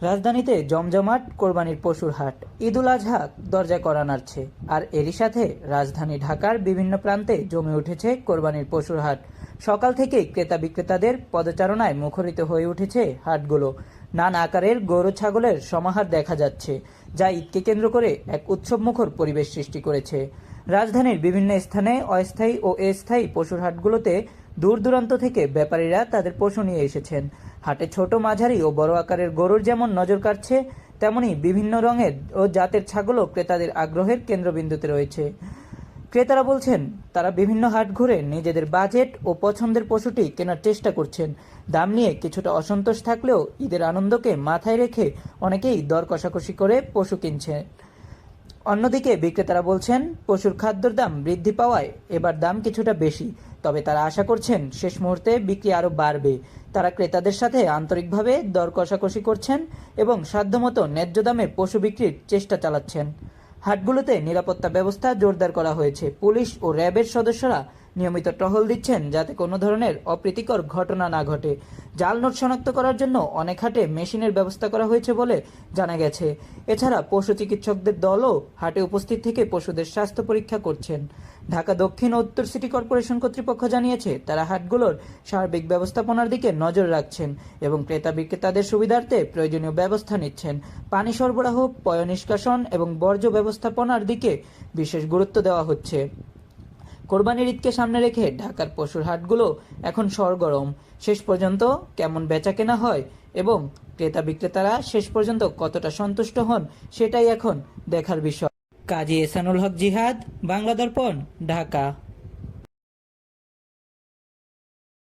রাজধানীতে জমজমাট কোরবানির পশুর হাট। ঈদুল আজহা দরজায় কড়া নাড়ছে, আর এরই সাথে রাজধানী ঢাকার বিভিন্ন প্রান্তে জমে উঠেছে কোরবানির পশুর হাট। সকাল থেকেই ক্রেতা বিক্রেতাদের পদচারণায় মুখরিত হয়ে উঠেছে হাটগুলো। নানা আকারের গরু ছাগলের সমাহার দেখা যাচ্ছে, যা ঈদকে কেন্দ্র করে এক উৎসবমুখর পরিবেশ সৃষ্টি করেছে। রাজধানীর বিভিন্ন স্থানে অস্থায়ী ও স্থায়ী পশুর হাটগুলোতে দূর দূরান্ত থেকে ব্যাপারীরা তাদের পশু নিয়ে এসেছেন। হাটে ছোট, মাঝারি ও বড় আকারের গরুর যেমন নজর কাটছে, তেমনি বিভিন্ন রঙের ও জাতের ছাগলও ক্রেতাদের আগ্রহের কেন্দ্রবিন্দুতে রয়েছে। ক্রেতারা বলছেন, তারা বিভিন্ন হাট ঘুরে নিজেদের বাজেট ও পছন্দের পশুটি কেনার চেষ্টা করছেন। দাম নিয়ে কিছুটা অসন্তোষ থাকলেও ঈদের আনন্দকে মাথায় রেখে অনেকেই দর কষাকষি করে পশু কিনছে। অন্যদিকে বিক্রেতারা বলছেন, পশুর খাদ্যের দাম বৃদ্ধি পাওয়ায় এবার দাম কিছুটা বেশি, তবে তারা আশা করছেন শেষ মুহূর্তে বিক্রি আরও বাড়বে। তারা ক্রেতাদের সাথে আন্তরিকভাবে দর কষাকষি করছেন এবং সাধ্যমতো ন্যায্য দামে পশু বিক্রির চেষ্টা চালাচ্ছেন। হাটগুলোতে নিরাপত্তা ব্যবস্থা জোরদার করা হয়েছে। পুলিশ ও র্যাবের সদস্যরা নিয়মিত টহল দিচ্ছেন, যাতে কোনো ধরনের অপ্রীতিকর ঘটনা না ঘটে। জাল নোট শনাক্ত করার জন্য অনেক হাটে মেশিনের ব্যবস্থা করা হয়েছে বলে জানা গেছে। এছাড়া পশু চিকিৎসকদের দলও হাটে উপস্থিত থেকে পশুদের স্বাস্থ্য পরীক্ষা করছেন। ঢাকা দক্ষিণ ও উত্তর সিটি কর্পোরেশন কর্তৃপক্ষ জানিয়েছে, তারা হাটগুলোর সার্বিক ব্যবস্থাপনার দিকে নজর রাখছেন এবং ক্রেতা বিক্রেতাদের সুবিধার্থে প্রয়োজনীয় ব্যবস্থা নিচ্ছেন। পানি সরবরাহ, পয় নিষ্কাশন এবং বর্জ্য ব্যবস্থাপনার দিকে বিশেষ গুরুত্ব দেওয়া হচ্ছে। কোরবানির ঈদকে সামনে রেখে ঢাকার পশুর হাটগুলো এখন সরগরম। শেষ পর্যন্ত কেমন বেচাকেনা হয় এবং ক্রেতা বিক্রেতারা শেষ পর্যন্ত কতটা সন্তুষ্ট হন, সেটাই এখন দেখার বিষয়। কাজী এহসানুল হক জিহাদ, বাংলা দর্পণ, ঢাকা।